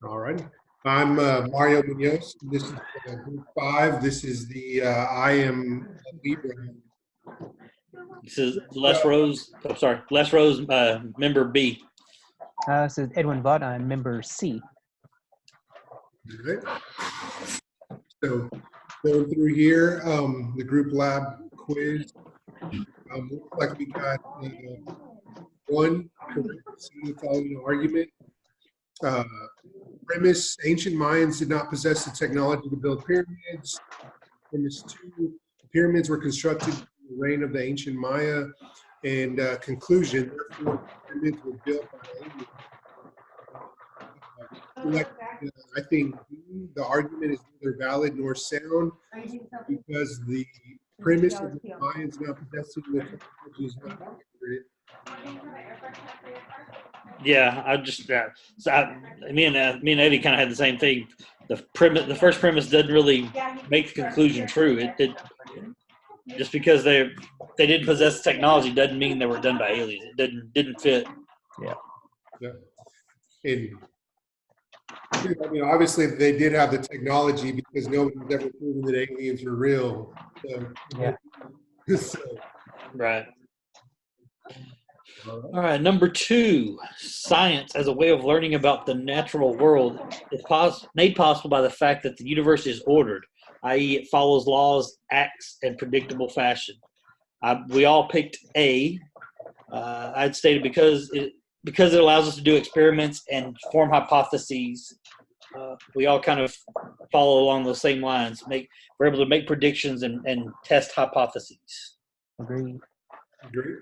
All right. I'm Mario Munoz. This is Group 5. This is the I am Libra. This is Les Rose. I'm sorry, Les Rose, member B. This is Edwin Vaught. I'm member C. All right. So going through here, the group lab quiz. Looks like we got one correct the following argument. Premise: ancient Mayans did not possess the technology to build pyramids. Premise 2: the pyramids were constructed in the reign of the ancient Maya. And conclusion: therefore, the pyramids were built by aliens. I think the argument is neither valid nor sound because the premise of the Mayans not possessing the technology is not accurate. Yeah, I just me and Eddie kind of had the same thing. The first premise doesn't really make the conclusion true. It just because they didn't possess technology doesn't mean they were done by aliens. It didn't fit. Yeah. And I mean, obviously they did have the technology because nobody's ever proven that aliens are real. So, Yeah. So, Right. All right, number 2, science as a way of learning about the natural world is made possible by the fact that the universe is ordered, i.e. it follows laws, acts in predictable fashion. We all picked A. I'd stated because it allows us to do experiments and form hypotheses. We all kind of follow along those same lines. We're able to make predictions and test hypotheses. Agreed. Agreed.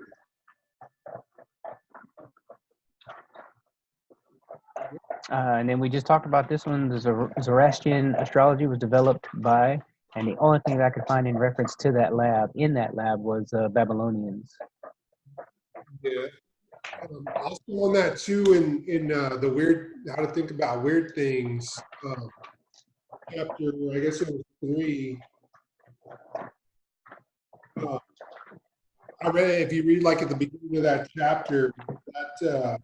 And then we just talked about this one. The Zoroastrian astrology was developed by, and the only thing that I could find in reference to that lab, was Babylonians. Yeah. Also on that too, in the weird, how to think about weird things, chapter, I guess it was 3. I read, if you read like at the beginning of that chapter, that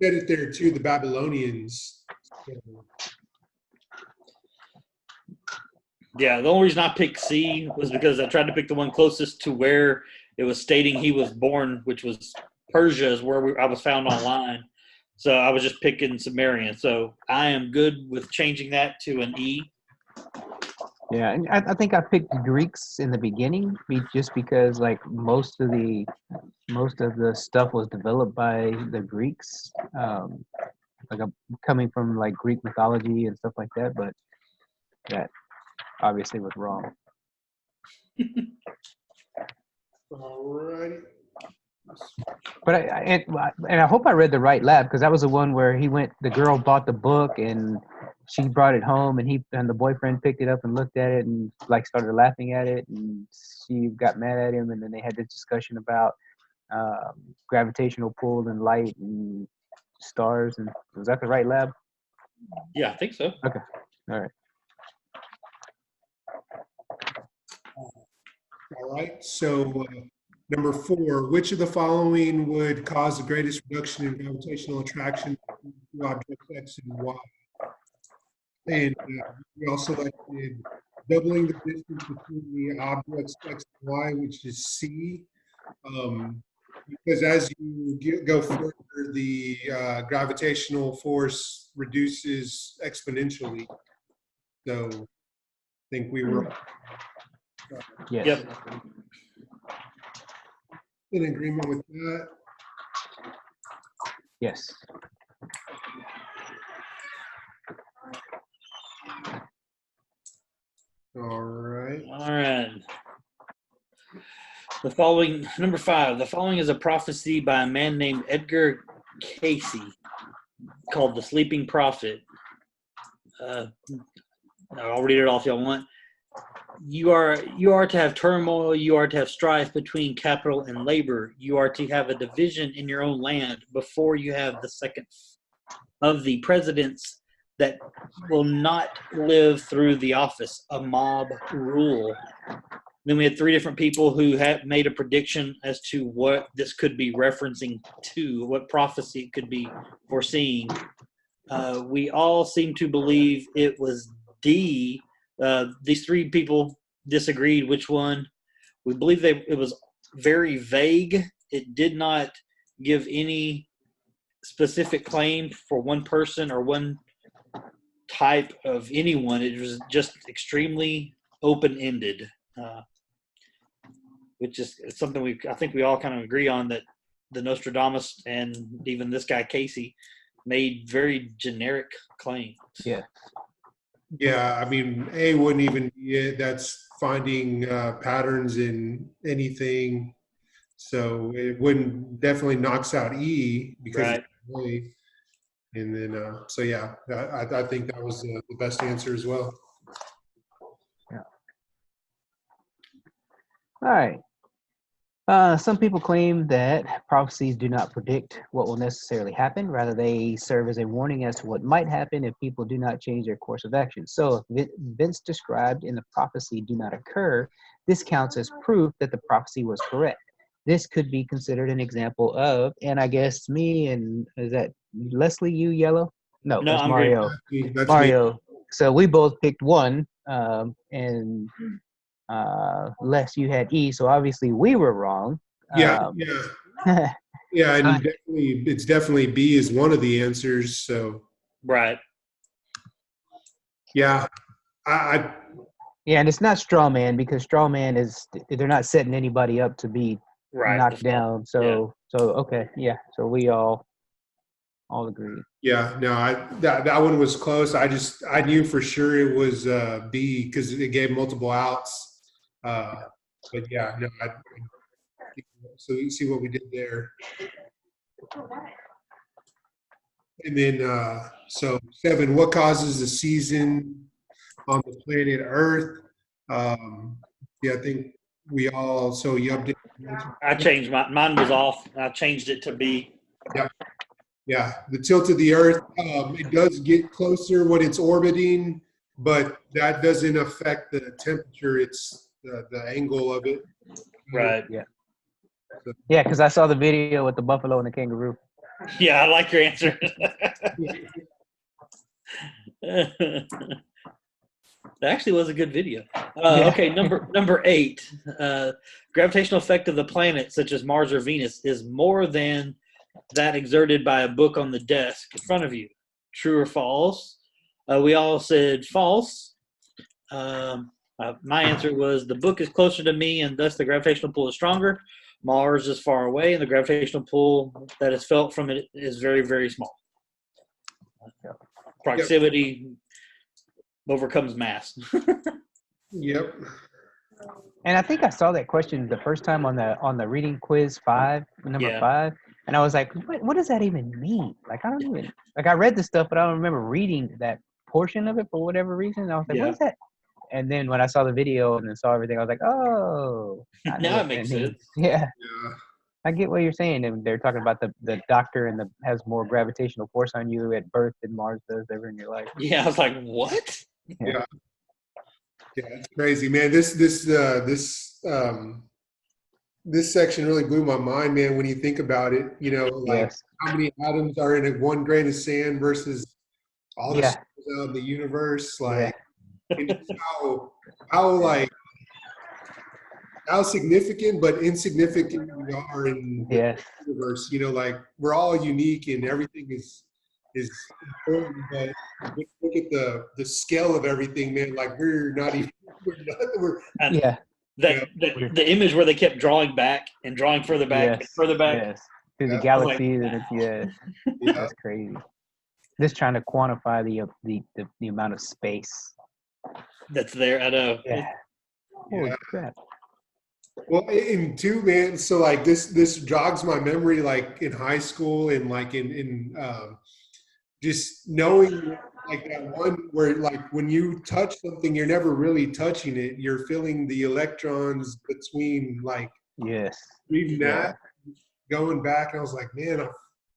said it there too, the Babylonians. Yeah, the only reason I picked C was because I tried to pick the one closest to where it was stating he was born, which was Persia, is where I was found online. So I was just picking Sumerian. So I am good with changing that to an E. Yeah, and I think I picked the Greeks in the beginning just because like most of the stuff was developed by the Greeks, like coming from like Greek mythology and stuff like that. But that obviously was wrong. All right. But I hope I read the right lab because that was the one where the girl bought the book and she brought it home and the boyfriend picked it up and looked at it and like started laughing at it and she got mad at him and then they had this discussion about gravitational pull and light and stars. And was that the right lab? Yeah, I think so. Okay. All right. All right. So number 4, which of the following would cause the greatest reduction in gravitational attraction to objects X and Y? And we also selected doubling the distance between the objects X and Y, which is C. Because as you go further, the gravitational force reduces exponentially. So I think we were Yes. Yep. in agreement with that. Yes. All right. All right. The following, number 5, the following is a prophecy by a man named Edgar Cayce called The Sleeping Prophet. I'll read it off if y'all want. You are to have turmoil, you are to have strife between capital and labor. You are to have a division in your own land before you have the second of the presidents that will not live through the office, a mob rule. Then we had 3 different people who had made a prediction as to what this could be referencing to, what prophecy it could be foreseeing. We all seem to believe it was D. These three people disagreed which one. We believe it was very vague. It did not give any specific claim for one person or one type of anyone. It was just extremely open-ended, which is something I think we all kind of agree on, that the Nostradamus and even this guy Casey made very generic claims. Yeah. Yeah, I mean, A wouldn't even be it. That's finding patterns in anything. So it wouldn't, definitely knocks out E because Right. it's A. And then, so yeah, I think that was the best answer as well. Yeah. All right. Some people claim that prophecies do not predict what will necessarily happen. Rather, they serve as a warning as to what might happen if people do not change their course of action. So if events described in the prophecy do not occur, this counts as proof that the prophecy was correct. This could be considered an example of, and I guess me and, is that Leslie, you yellow? No, that's I'm Mario. green. That's Mario. So we both picked one, and Les, you had E, so obviously we were wrong. Yeah, yeah, So, and definitely, it's definitely B is one of the answers. So Right. yeah, I yeah, and it's not straw man, because straw man is, they're not setting anybody up to be Right. knocked down. So okay, yeah. So we all agreed. yeah, no, that one was close. I knew for sure it was B because it gave multiple outs. But yeah, no, so you see what we did there. And then, so 7, what causes the season on the planet Earth? Yeah, I think we all, so you updated. I changed mine was off. I changed it to B. Yeah, the tilt of the Earth, it does get closer when it's orbiting, but that doesn't affect the temperature. It's the angle of it. Right. Yeah, because I saw the video with the buffalo and the kangaroo. Yeah, I like your answer. That actually was a good video. Okay, number 8. Gravitational effect of the planet, such as Mars or Venus, is more than that exerted by a book on the desk in front of you. True or false? We all said false. My answer was the book is closer to me, and thus the gravitational pull is stronger. Mars is far away, and the gravitational pull that is felt from it is very, very small. Proximity overcomes mass. Yep. And I think I saw that question the first time on the reading quiz 5, number 5, and I was like, what does that even mean? Like, I don't even, like, I read the stuff, but I don't remember reading that portion of it for whatever reason. And I was like, what is that? And then when I saw the video and then saw everything, I was like, oh, I know Now what it makes that means. sense. Yeah. I get what you're saying. And they're talking about the doctor and has more gravitational force on you at birth than Mars does ever in your life. Yeah, I was like, what? Yeah, it's crazy, man. This section really blew my mind, man. When you think about it, like how many atoms are in one grain of sand versus all the stars out in the universe, like and just how significant but insignificant we are in the universe. Like we're all unique and everything is important, but when you look at the scale of everything, man, like we're the image where they kept drawing back and drawing further back and further back through the galaxies, and it's that's crazy. Just trying to quantify the amount of space that's there. I know. Holy crap. Well, and too, man. So like this jogs my memory, like in high school and like in just knowing like that one where like when you touch something, you're never really touching it. You're feeling the electrons between like reading that, going back. And I was like, man, I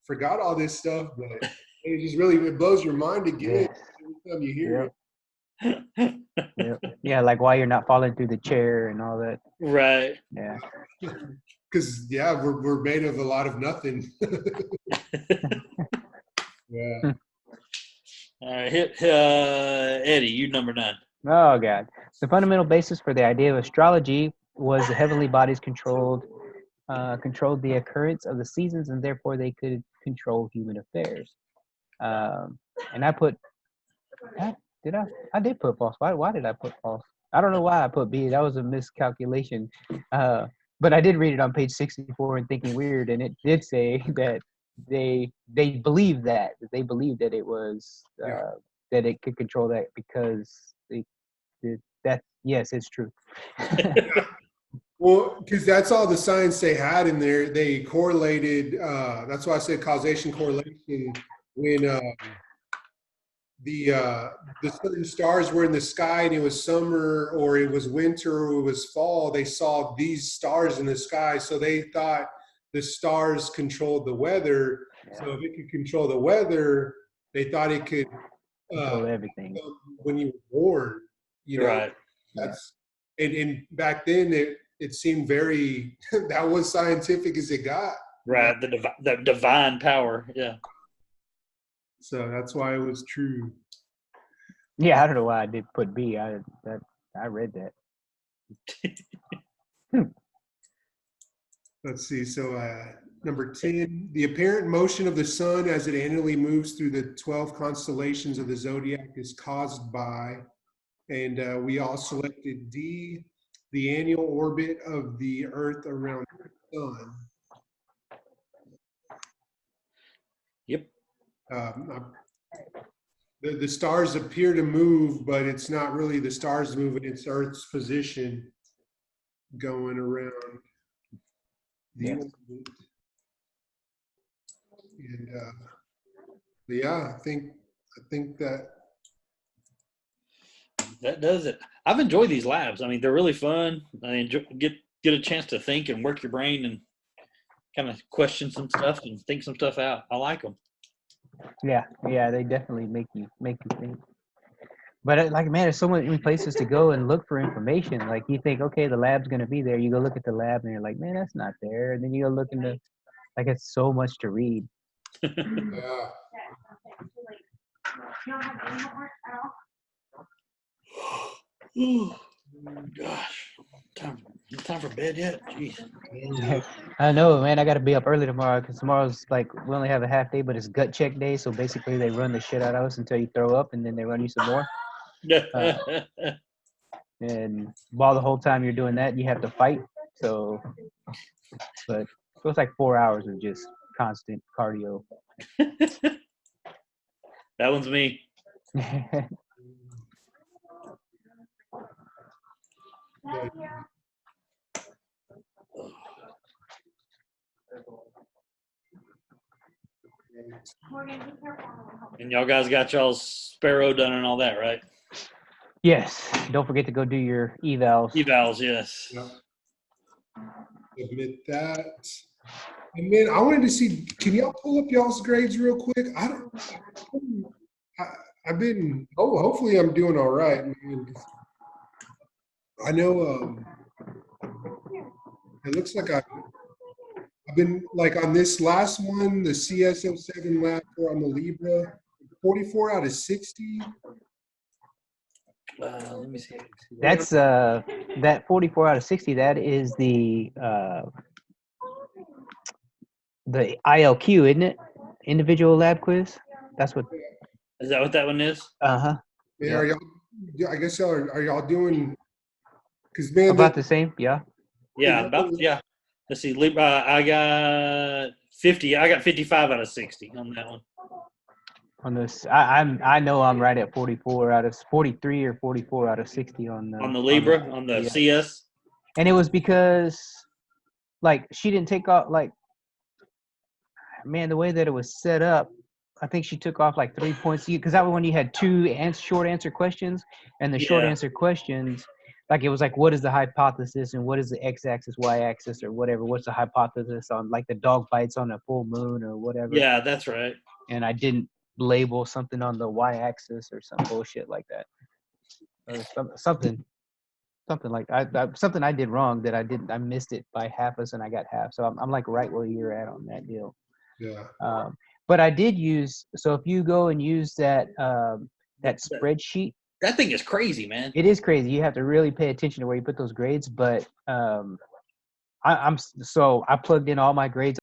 forgot all this stuff, but it just really, it blows your mind to get it every time you hear it. Yeah, like why you're not falling through the chair and all that. Right. Yeah. Because we're made of a lot of nothing. Yeah. All right, hit Eddie. You number 9. Oh God. The fundamental basis for the idea of astrology was the heavenly bodies controlled the occurrence of the seasons, and therefore they could control human affairs. And I put, I did put false. Why did I put false? I don't know why I put B. That was a miscalculation. But I did read it on page 64 and thinking weird, and it did say that they believed that they believed that it was that it could control that because they did that. Yes, it's true. Well, because that's all the science they had in there. They correlated. That's why I said causation correlation. When the certain stars were in the sky and it was summer or it was winter or it was fall, they saw these stars in the sky. So they thought the stars controlled the weather. So if it could control the weather, they thought it could Control everything. when you were born. You know, Right. that's and back then it seemed very that was scientific as it got. Right. The divine power. Yeah. So that's why it was true. Yeah, I don't know why I did put B. I read that. Let's see. So number 10, the apparent motion of the sun as it annually moves through the 12 constellations of the zodiac is caused by, and we all selected D, the annual orbit of the Earth around the sun. Yep. The stars appear to move, but it's not really the stars moving, it's Earth's position going around the orbit. And yeah, I think that does it. I've enjoyed these labs. I mean, they're really fun. I get a chance to think and work your brain and kind of question some stuff and think some stuff out. I like them. Yeah, they definitely make you think. But like, man, there's so many places to go and look for information. Like, you think, okay, the lab's gonna be there. You go look at the lab, and you're like, man, that's not there. And then you go look into, like, it's so much to read. yeah. Gosh, time for bed yet? Jeez. I know, man. I got to be up early tomorrow because tomorrow's like we only have a half day, but it's gut check day. So basically, they run the shit out of us until you throw up, and then they run you some more. And while the whole time you're doing that, you have to fight. So it's like 4 hours of just constant cardio. That one's me. And y'all guys got y'all's sparrow done and all that, right? Yes. Don't forget to go do your evals. Evals, yes. Yep. Admit that. And then I wanted to see, can y'all pull up y'all's grades real quick? I've been, hopefully I'm doing all right, man. I know it looks like I've been like on this last one, the CS07 lab on the Libra, 44 out of 60. Let me see. That's that 44 out of 60. That is the ILQ, isn't it? Individual lab quiz. That's what. Is that what that one is? Yeah, Yep. Are y'all? I guess y'all are y'all doing? Because man, about the same. Yeah. Yeah, yeah. Let's see. Libra, I got 50. I got 55 out of 60 on that one. On this, I know I'm right at 44 out of 43 or 44 out of 60 on the Libra on the CS. And it was because, like, she didn't take off, like, man, the way that it was set up, I think she took off like 3 points because that was when you had two short answer questions, and the short answer questions, like, it was like, what is the hypothesis and what is the x-axis, y-axis, or whatever? What's the hypothesis on, like, the dog bites on a full moon or whatever? Yeah, that's right. And I didn't label something on the y-axis or some bullshit like that, or something like something I did wrong that I missed it by half and I got half. So I'm like right where you're at on that deal. Yeah. But I did use, so if you go and use that spreadsheet, That thing is crazy, man. it is crazy. You have to really pay attention to where you put those grades. But I plugged in all my grades